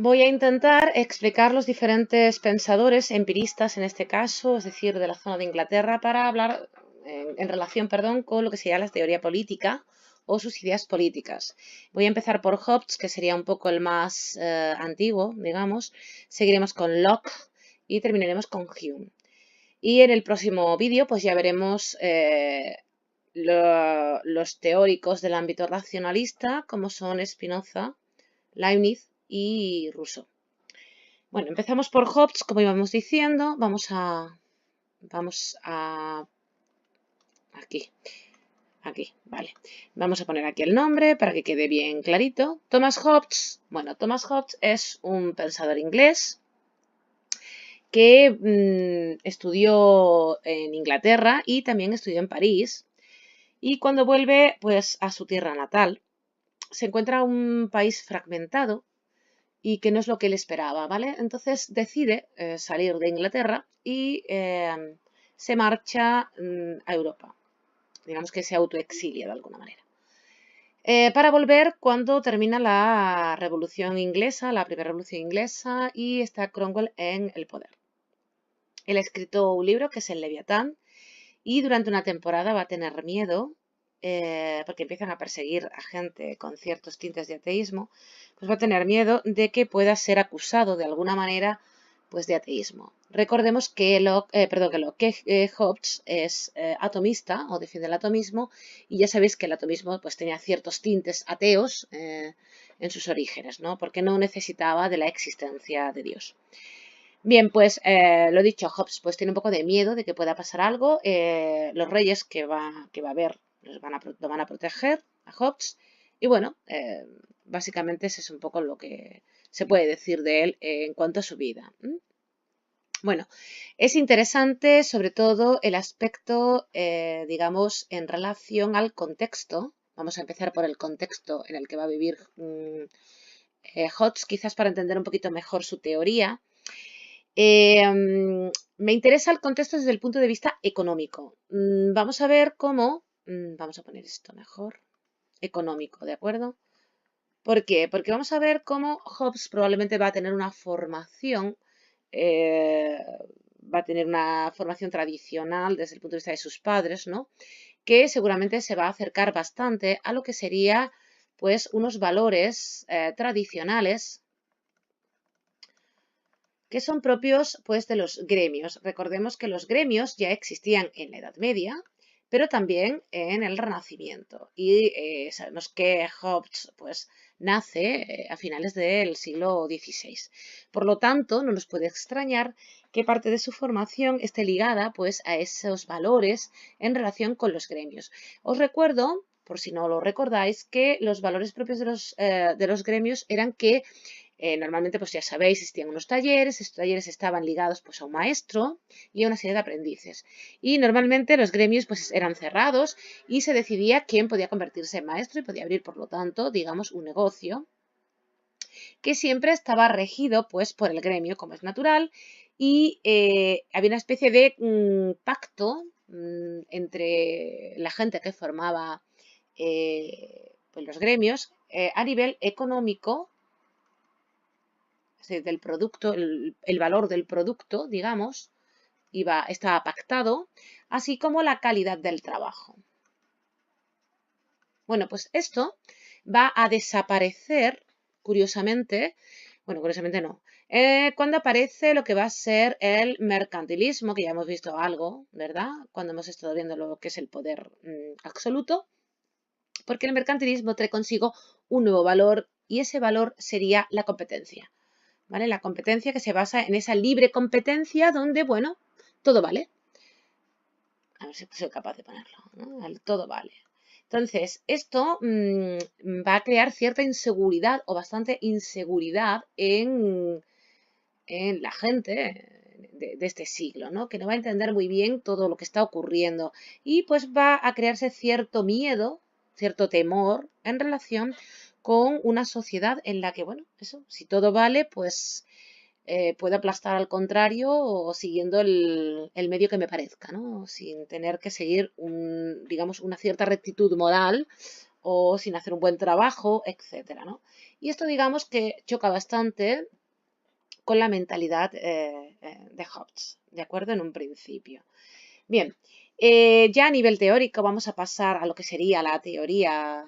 voy a intentar explicar los diferentes pensadores, empiristas en este caso, es decir, de la zona de Inglaterra, para hablar en relación, perdón, con lo que sería la teoría política o sus ideas políticas. Voy a empezar por Hobbes, que sería un poco el más antiguo, digamos. Seguiremos con Locke y terminaremos con Hume. Y en el próximo vídeo pues ya veremos los teóricos del ámbito racionalista, como son Spinoza, Leibniz y Rousseau. Bueno, empezamos por Hobbes, como íbamos diciendo. Vamos a aquí, vale. Vamos a poner aquí el nombre para que quede bien clarito. Thomas Hobbes. Bueno, Thomas Hobbes es un pensador inglés que estudió en Inglaterra y también estudió en París. Y cuando vuelve pues a su tierra natal, se encuentra un país fragmentado y que no es lo que él esperaba, ¿vale? Entonces decide salir de Inglaterra y se marcha a Europa. Digamos que se autoexilia de alguna manera. Para volver cuando termina la Revolución Inglesa, la primera Revolución Inglesa, y está Cromwell en el poder. Él ha escrito un libro que es El Leviatán y durante una temporada va a tener miedo porque empiezan a perseguir a gente con ciertos tintes de ateísmo, pues va a tener miedo de que pueda ser acusado de alguna manera pues de ateísmo. Recordemos que Hobbes es atomista o defiende el atomismo y ya sabéis que el atomismo pues tenía ciertos tintes ateos en sus orígenes, ¿no? Porque no necesitaba de la existencia de Dios. Bien, pues lo dicho, Hobbes pues tiene un poco de miedo de que pueda pasar algo. Los reyes que va a haber lo van a proteger a Hobbes. Y bueno, básicamente ese es un poco lo que se puede decir de él en cuanto a su vida. Bueno, es interesante sobre todo el aspecto, digamos, en relación al contexto. Vamos a empezar por el contexto en el que va a vivir Hobbes, quizás para entender un poquito mejor su teoría. Me interesa el contexto desde el punto de vista económico. Vamos a ver cómo, vamos a poner esto mejor, económico, ¿de acuerdo? ¿Por qué? Porque vamos a ver cómo Hobbes probablemente va a tener una formación, tradicional desde el punto de vista de sus padres, ¿no? Que seguramente se va a acercar bastante a lo que sería, pues, unos valores tradicionales que son propios pues, de los gremios. Recordemos que los gremios ya existían en la Edad Media, pero también en el Renacimiento. Y sabemos que Hobbes pues, nace a finales del siglo XVI. Por lo tanto, no nos puede extrañar que parte de su formación esté ligada pues, a esos valores en relación con los gremios. Os recuerdo, por si no lo recordáis, que los valores propios de los gremios eran que normalmente, pues ya sabéis, existían unos talleres, estos talleres estaban ligados pues, a un maestro y a una serie de aprendices. Y normalmente los gremios pues, eran cerrados y se decidía quién podía convertirse en maestro y podía abrir, por lo tanto, digamos, un negocio que siempre estaba regido pues, por el gremio, como es natural, y había una especie de pacto entre la gente que formaba pues, los gremios a nivel económico del producto, el valor del producto, digamos, estaba pactado, así como la calidad del trabajo. Bueno, pues esto va a desaparecer, curiosamente, bueno, curiosamente no, cuando aparece lo que va a ser el mercantilismo, que ya hemos visto algo, ¿verdad? Cuando hemos estado viendo lo que es el poder absoluto, porque el mercantilismo trae consigo un nuevo valor y ese valor sería la competencia. ¿Vale? La competencia que se basa en esa libre competencia donde, bueno, todo vale. A ver si soy capaz de ponerlo, ¿no? El todo vale. Entonces, esto va a crear cierta inseguridad o bastante inseguridad en la gente de este siglo, ¿no? Que no va a entender muy bien todo lo que está ocurriendo y pues va a crearse cierto miedo, cierto temor en relación con una sociedad en la que, bueno, eso, si todo vale, pues puedo aplastar al contrario o siguiendo el medio que me parezca, ¿no? Sin tener que seguir, digamos, una cierta rectitud moral o sin hacer un buen trabajo, etcétera, ¿no? Y esto digamos que choca bastante con la mentalidad de Hobbes, ¿de acuerdo? En un principio. Bien, ya a nivel teórico vamos a pasar a lo que sería la teoría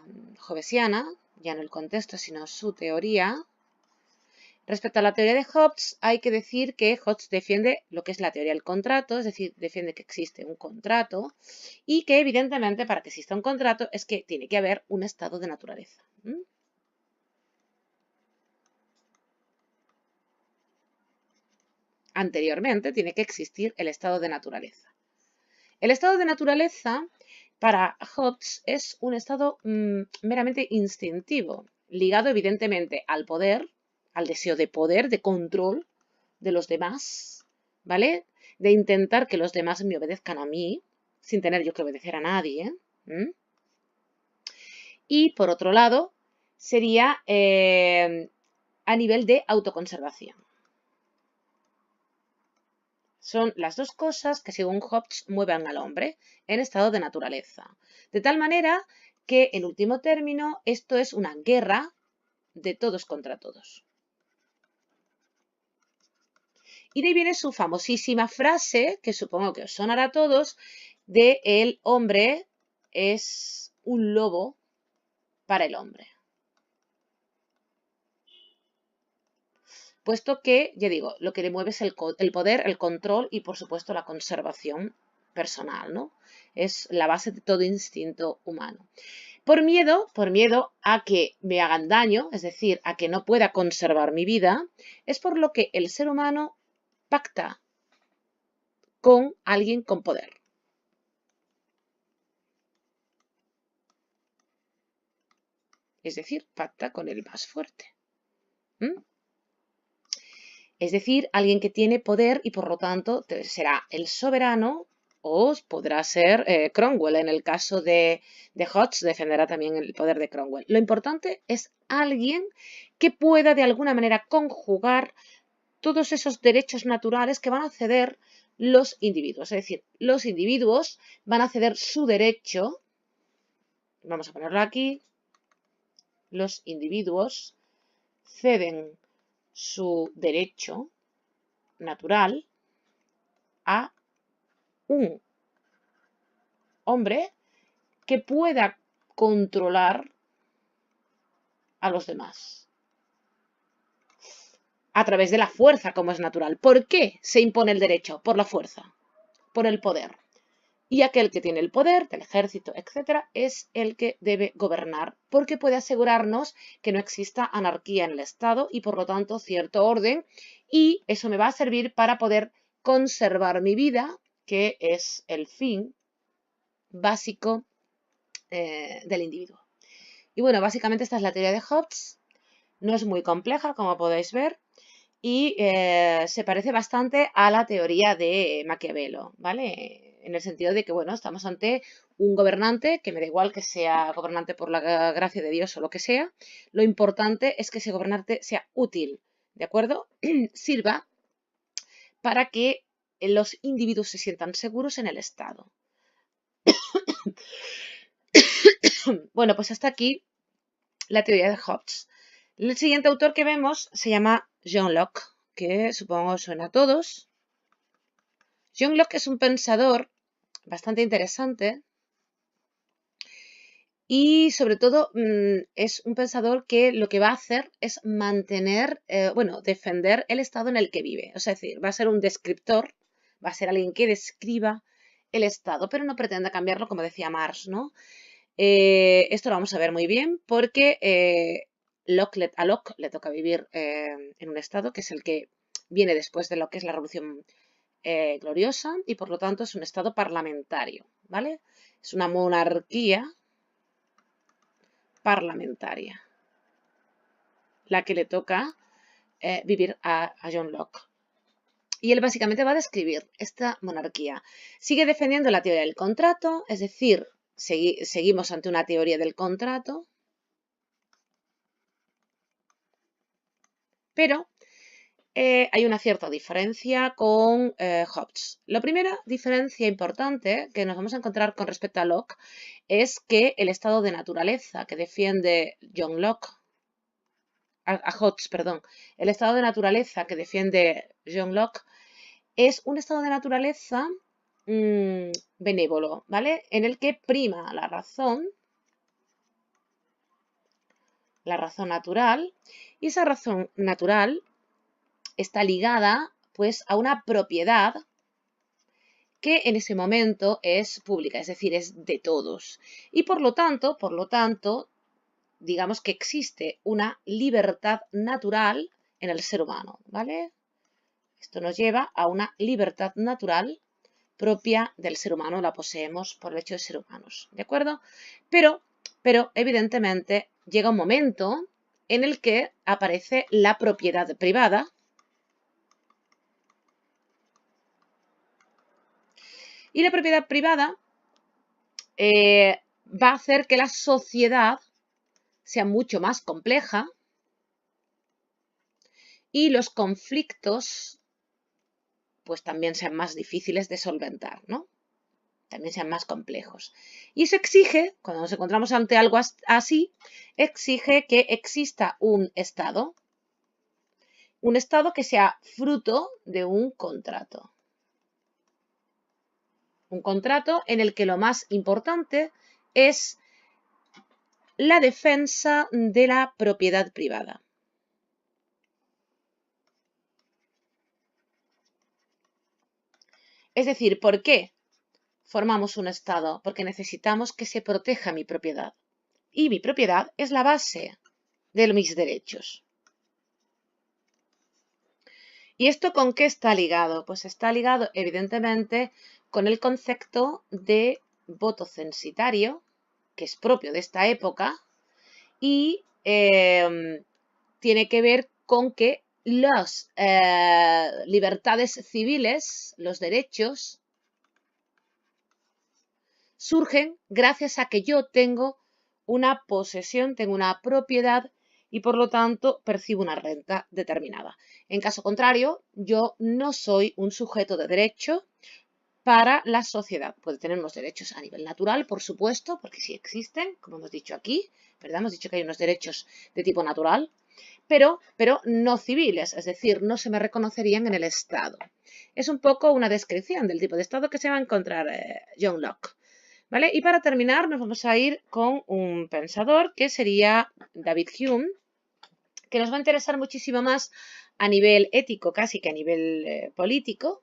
hobbesiana, ya no el contexto, sino su teoría. Respecto a la teoría de Hobbes, hay que decir que Hobbes defiende lo que es la teoría del contrato, es decir, defiende que existe un contrato y que evidentemente para que exista un contrato es que tiene que haber un estado de naturaleza. Anteriormente tiene que existir el estado de naturaleza. El estado de naturaleza para Hobbes es un estado meramente instintivo, ligado evidentemente al poder, al deseo de poder, de control de los demás, ¿vale? De intentar que los demás me obedezcan a mí, sin tener yo que obedecer a nadie. Y por otro lado, sería a nivel de autoconservación. Son las dos cosas que, según Hobbes, mueven al hombre en estado de naturaleza. De tal manera que, en último término, esto es una guerra de todos contra todos. Y de ahí viene su famosísima frase, que supongo que os sonará a todos, de el hombre es un lobo para el hombre. Puesto que, ya digo, lo que le mueve es el poder, el control y, por supuesto, la conservación personal, ¿no? Es la base de todo instinto humano. Por miedo a que me hagan daño, es decir, a que no pueda conservar mi vida, es por lo que el ser humano pacta con alguien con poder. Es decir, pacta con el más fuerte. Es decir, alguien que tiene poder y por lo tanto será el soberano o podrá ser Cromwell. En el caso de Hobbes defenderá también el poder de Cromwell. Lo importante es alguien que pueda de alguna manera conjugar todos esos derechos naturales que van a ceder los individuos. Es decir, los individuos van a ceder su derecho, vamos a ponerlo aquí, los individuos ceden su derecho natural a un hombre que pueda controlar a los demás a través de la fuerza, como es natural. ¿Por qué se impone el derecho? Por la fuerza, por el poder. Y aquel que tiene el poder del ejército, etcétera, es el que debe gobernar, porque puede asegurarnos que no exista anarquía en el Estado y, por lo tanto, cierto orden. Y eso me va a servir para poder conservar mi vida, que es el fin básico del individuo. Y bueno, básicamente esta es la teoría de Hobbes. No es muy compleja, como podéis ver, y se parece bastante a la teoría de Maquiavelo, ¿vale? En el sentido de que, bueno, estamos ante un gobernante, que me da igual que sea gobernante por la gracia de Dios o lo que sea. Lo importante es que ese gobernante sea útil, ¿de acuerdo? Sirva para que los individuos se sientan seguros en el Estado. Bueno, pues hasta aquí la teoría de Hobbes. El siguiente autor que vemos se llama John Locke, que supongo suena a todos. John Locke es un pensador bastante interesante y sobre todo es un pensador que lo que va a hacer es mantener, defender el estado en el que vive. O sea, es decir, va a ser un descriptor, va a ser alguien que describa el estado, pero no pretende cambiarlo, como decía Marx, ¿no? Esto lo vamos a ver muy bien porque a Locke le toca vivir en un estado que es el que viene después de lo que es la Revolución Gloriosa y por lo tanto es un estado parlamentario, ¿vale? Es una monarquía parlamentaria la que le toca vivir a John Locke. Y él básicamente va a describir esta monarquía. Sigue defendiendo la teoría del contrato, es decir, seguimos ante una teoría del contrato, pero hay una cierta diferencia con Hobbes. La primera diferencia importante que nos vamos a encontrar con respecto a Locke es que el estado de naturaleza que defiende John Locke, a Hobbes, perdón, el estado de naturaleza que defiende John Locke es un estado de naturaleza benévolo, ¿vale? En el que prima la razón natural, y esa razón natural está ligada pues a una propiedad que en ese momento es pública, es decir, es de todos. Y por lo tanto, digamos que existe una libertad natural en el ser humano, ¿vale? Esto nos lleva a una libertad natural propia del ser humano, la poseemos por el hecho de ser humanos, ¿de acuerdo? Pero evidentemente llega un momento en el que aparece la propiedad privada, y la propiedad privada va a hacer que la sociedad sea mucho más compleja y los conflictos pues también sean más difíciles de solventar, ¿no? También sean más complejos. Y eso exige, cuando nos encontramos ante algo así, exige que exista un Estado que sea fruto de un contrato. Un contrato en el que lo más importante es la defensa de la propiedad privada. Es decir, ¿por qué formamos un Estado? Porque necesitamos que se proteja mi propiedad. Y mi propiedad es la base de mis derechos. ¿Y esto con qué está ligado? Pues está ligado, evidentemente, con el concepto de voto censitario, que es propio de esta época, y tiene que ver con que las libertades civiles, los derechos, surgen gracias a que yo tengo una posesión, tengo una propiedad y por lo tanto percibo una renta determinada. En caso contrario, yo no soy un sujeto de derecho para la sociedad. Puede tener unos derechos a nivel natural, por supuesto, porque sí existen, como hemos dicho aquí, ¿verdad? Hemos dicho que hay unos derechos de tipo natural, pero no civiles, es decir, no se me reconocerían en el Estado. Es un poco una descripción del tipo de Estado que se va a encontrar John Locke. ¿Vale? Y para terminar nos vamos a ir con un pensador que sería David Hume, que nos va a interesar muchísimo más a nivel ético, casi que a nivel político,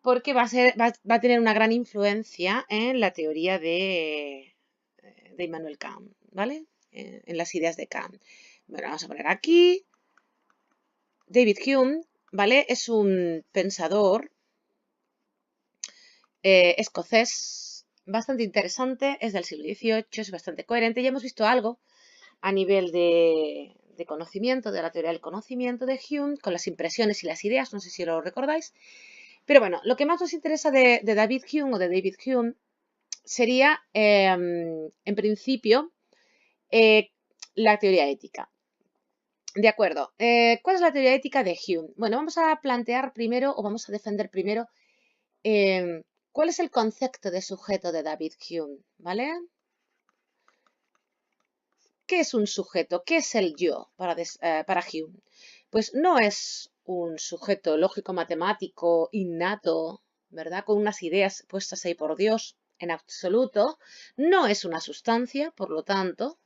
porque va a tener una gran influencia en la teoría de Immanuel Kant, ¿vale? En las ideas de Kant. Bueno, vamos a poner aquí. David Hume, ¿vale? Es un pensador escocés bastante interesante, es del siglo XVIII, es bastante coherente. Ya hemos visto algo a nivel de conocimiento, de la teoría del conocimiento de Hume, con las impresiones y las ideas, no sé si lo recordáis. Pero bueno, lo que más nos interesa de David Hume o de David Hume sería, en principio, la teoría ética. De acuerdo. ¿Cuál es la teoría ética de Hume? Bueno, vamos a plantear primero, o vamos a defender primero, ¿cuál es el concepto de sujeto de David Hume? ¿Vale? ¿Qué es un sujeto? ¿Qué es el yo para Hume? Pues no es un sujeto lógico-matemático innato, ¿verdad? Con unas ideas puestas ahí por Dios, en absoluto. No es una sustancia, por lo tanto.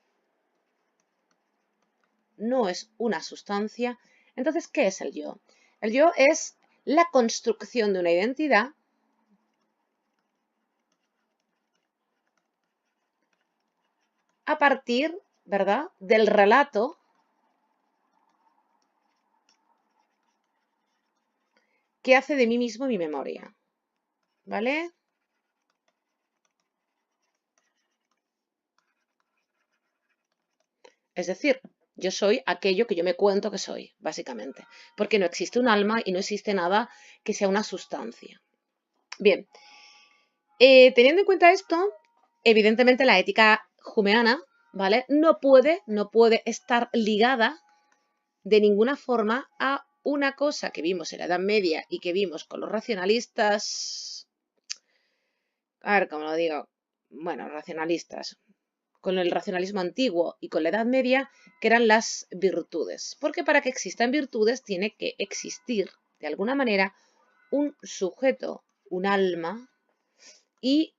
No es una sustancia. Entonces, ¿qué es el yo? El yo es la construcción de una identidad a partir, ¿verdad?, del relato que hace de mí mismo mi memoria, ¿vale? Es decir, yo soy aquello que yo me cuento que soy, básicamente, porque no existe un alma y no existe nada que sea una sustancia. Bien, teniendo en cuenta esto, evidentemente la ética humeana, ¿vale?, no puede estar ligada de ninguna forma a una cosa que vimos en la Edad Media y que vimos con los racionalistas, a ver cómo lo digo, bueno, racionalistas, con el racionalismo antiguo y con la Edad Media, que eran las virtudes. Porque para que existan virtudes tiene que existir, de alguna manera, un sujeto, un alma y,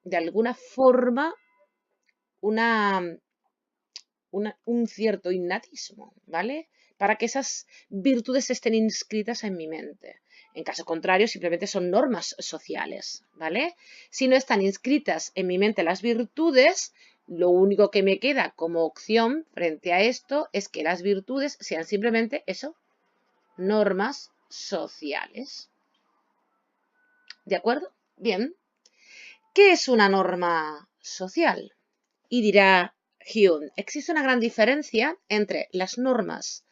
de alguna forma, un cierto innatismo, ¿vale? Para que esas virtudes estén inscritas en mi mente. En caso contrario, simplemente son normas sociales, ¿vale? Si no están inscritas en mi mente las virtudes, lo único que me queda como opción frente a esto es que las virtudes sean simplemente eso, normas sociales. ¿De acuerdo? Bien. ¿Qué es una norma social? Y dirá Hume, existe una gran diferencia entre las normas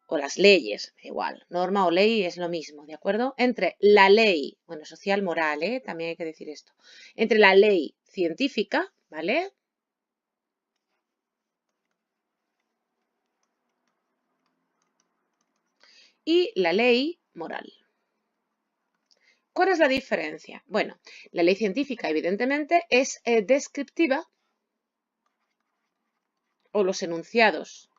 o las leyes, igual, norma o ley es lo mismo, ¿de acuerdo? Entre la ley, bueno, social, moral, también hay que decir esto, entre la ley científica, ¿vale? Y la ley moral. ¿Cuál es la diferencia? Bueno, la ley científica, evidentemente, es descriptiva, o los enunciados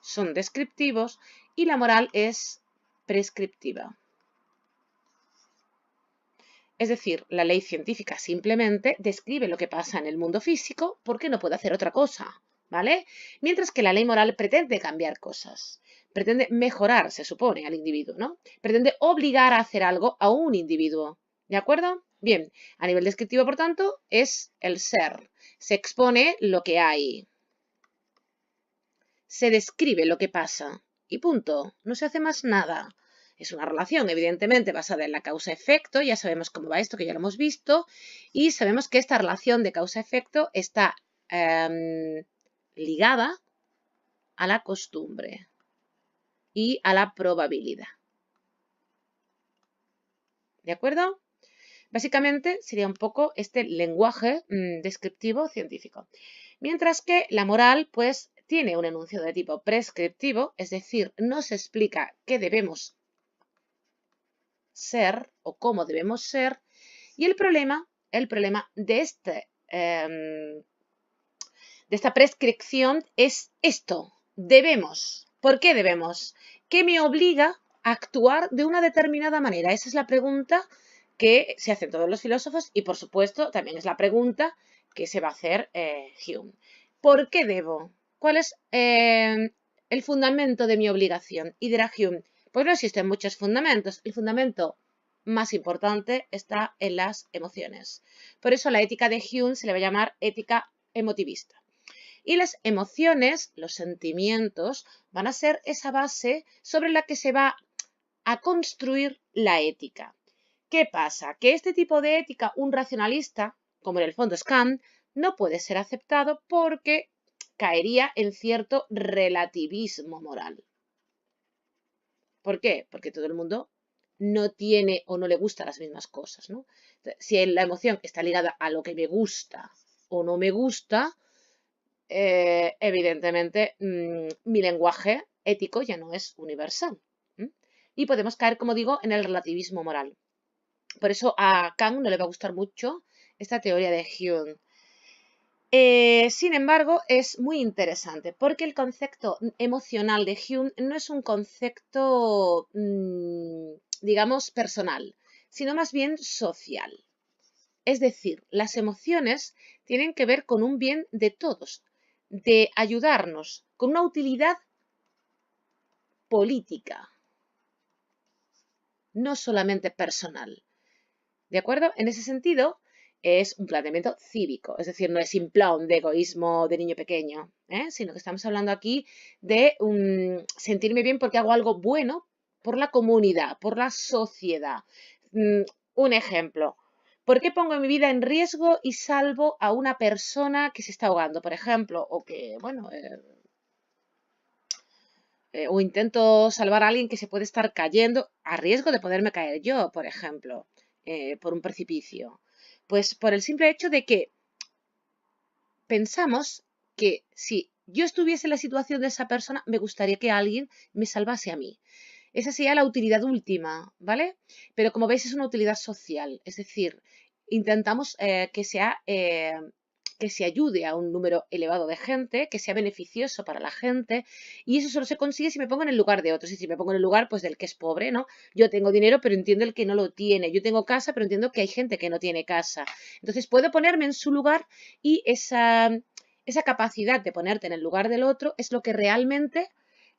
son descriptivos, y la moral es prescriptiva. Es decir, la ley científica simplemente describe lo que pasa en el mundo físico porque no puede hacer otra cosa, ¿vale? Mientras que la ley moral pretende cambiar cosas, pretende mejorar, se supone, al individuo, ¿no? Pretende obligar a hacer algo a un individuo, ¿de acuerdo? Bien, a nivel descriptivo, por tanto, es el ser. Se expone lo que hay. Se describe lo que pasa y punto, no se hace más nada. Es una relación, evidentemente, basada en la causa-efecto, ya sabemos cómo va esto, que ya lo hemos visto, y sabemos que esta relación de causa-efecto está ligada a la costumbre y a la probabilidad. ¿De acuerdo? Básicamente sería un poco este lenguaje descriptivo científico. Mientras que la moral, pues, tiene un enunciado de tipo prescriptivo, es decir, nos explica qué debemos ser o cómo debemos ser, y el problema de esta prescripción es esto, debemos. ¿Por qué debemos? ¿Qué me obliga a actuar de una determinada manera? Esa es la pregunta que se hacen todos los filósofos y, por supuesto, también es la pregunta que se va a hacer Hume. ¿Por qué debo? ¿Cuál es el fundamento de mi obligación? Y dirá Hume, pues no existen muchos fundamentos. El fundamento más importante está en las emociones. Por eso la ética de Hume se le va a llamar ética emotivista. Y las emociones, los sentimientos, van a ser esa base sobre la que se va a construir la ética. ¿Qué pasa? Que este tipo de ética, un racionalista, como en el fondo es Kant, no puede ser aceptado porque caería en cierto relativismo moral. ¿Por qué? Porque todo el mundo no tiene o no le gusta las mismas cosas, ¿no? Si la emoción está ligada a lo que me gusta o no me gusta, evidentemente mi lenguaje ético ya no es universal. Y podemos caer, como digo, en el relativismo moral. Por eso a Kant no le va a gustar mucho esta teoría de Hume. Sin embargo, es muy interesante porque el concepto emocional de Hume no es un concepto, digamos, personal, sino más bien social. Es decir, las emociones tienen que ver con un bien de todos, de ayudarnos, con una utilidad política, no solamente personal. ¿De acuerdo? En ese sentido, es un planteamiento cívico, es decir, no es simplón de egoísmo de niño pequeño, sino que estamos hablando aquí de sentirme bien porque hago algo bueno por la comunidad, por la sociedad. Un ejemplo. ¿Por qué pongo mi vida en riesgo y salvo a una persona que se está ahogando, por ejemplo? O que, bueno, o intento salvar a alguien que se puede estar cayendo a riesgo de poderme caer yo, por ejemplo, por un precipicio. Pues por el simple hecho de que pensamos que si yo estuviese en la situación de esa persona, me gustaría que alguien me salvase a mí. Esa sería la utilidad última, ¿vale? Pero como veis es una utilidad social, es decir, intentamos que se ayude a un número elevado de gente, que sea beneficioso para la gente, y eso solo se consigue si me pongo en el lugar de otros, y si me pongo en el lugar pues del que es pobre, ¿no? Yo tengo dinero, pero entiendo el que no lo tiene, yo tengo casa, pero entiendo que hay gente que no tiene casa. Entonces puedo ponerme en su lugar y esa capacidad de ponerte en el lugar del otro es lo que realmente,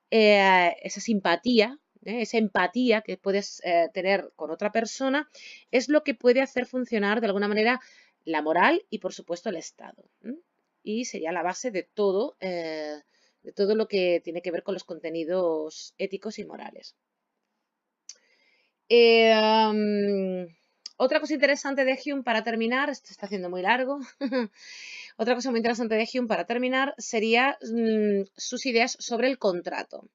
esa simpatía, esa empatía que puedes tener con otra persona, es lo que puede hacer funcionar de alguna manera la moral y, por supuesto, el Estado. Y sería la base de todo lo que tiene que ver con los contenidos éticos y morales. Otra cosa interesante de Hume para terminar, esto está haciendo muy largo, otra cosa muy interesante de Hume para terminar sería sus ideas sobre el contrato.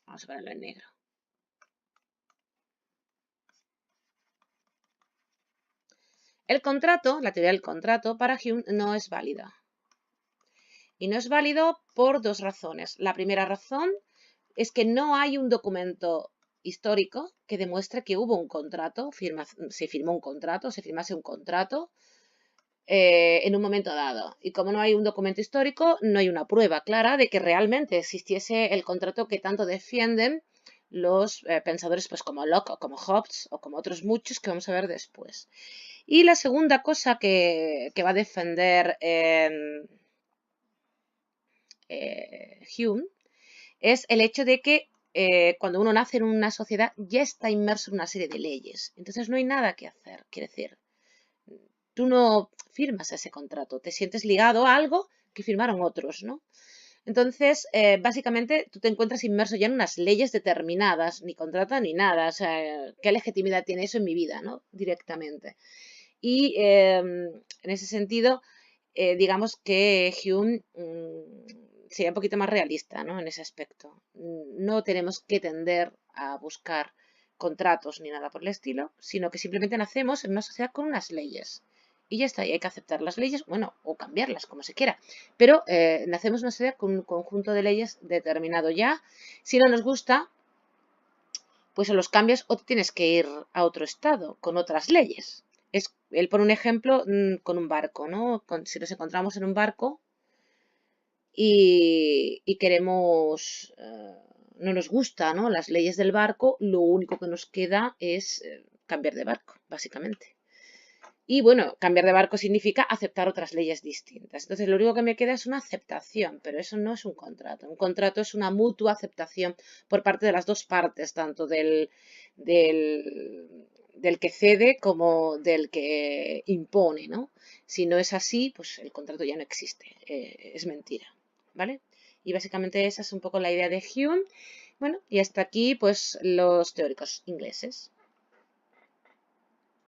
Vamos a ponerlo en negro. El contrato, la teoría del contrato, para Hume no es válida. Y no es válido por dos razones. La primera razón es que no hay un documento histórico que demuestre que hubo un contrato, se firmó un contrato, se firmase un contrato en un momento dado. Y como no hay un documento histórico, no hay una prueba clara de que realmente existiese el contrato que tanto defienden los pensadores pues, como Locke o como Hobbes o como otros muchos que vamos a ver después. Y la segunda cosa que va a defender Hume es el hecho de que cuando uno nace en una sociedad ya está inmerso en una serie de leyes. Entonces no hay nada que hacer. Quiere decir, tú no firmas ese contrato, te sientes ligado a algo que firmaron otros, ¿no? Entonces, básicamente, tú te encuentras inmerso ya en unas leyes determinadas, ni contrato ni nada. O sea, ¿qué legitimidad tiene eso en mi vida, ¿no? Directamente. Y en ese sentido, digamos que Hume sería un poquito más realista, ¿no? En ese aspecto. No tenemos que tender a buscar contratos ni nada por el estilo, sino que simplemente nacemos en una sociedad con unas leyes. Y ya está, y hay que aceptar las leyes, bueno, o cambiarlas, como se quiera. Pero nacemos en una sociedad con un conjunto de leyes determinado ya. Si no nos gusta, pues o los cambias o te tienes que ir a otro estado con otras leyes. Él pone un ejemplo con un barco, ¿no? Si nos encontramos en un barco y queremos, no nos gusta, ¿no? Las leyes del barco, lo único que nos queda es cambiar de barco, básicamente. Y bueno, cambiar de barco significa aceptar otras leyes distintas. Entonces, lo único que me queda es una aceptación, pero eso no es un contrato. Un contrato es una mutua aceptación por parte de las dos partes, tanto del que cede como del que impone, ¿no? Si no es así, pues el contrato ya no existe, es mentira, ¿vale? Y básicamente esa es un poco la idea de Hume. Bueno, y hasta aquí, pues, los teóricos ingleses.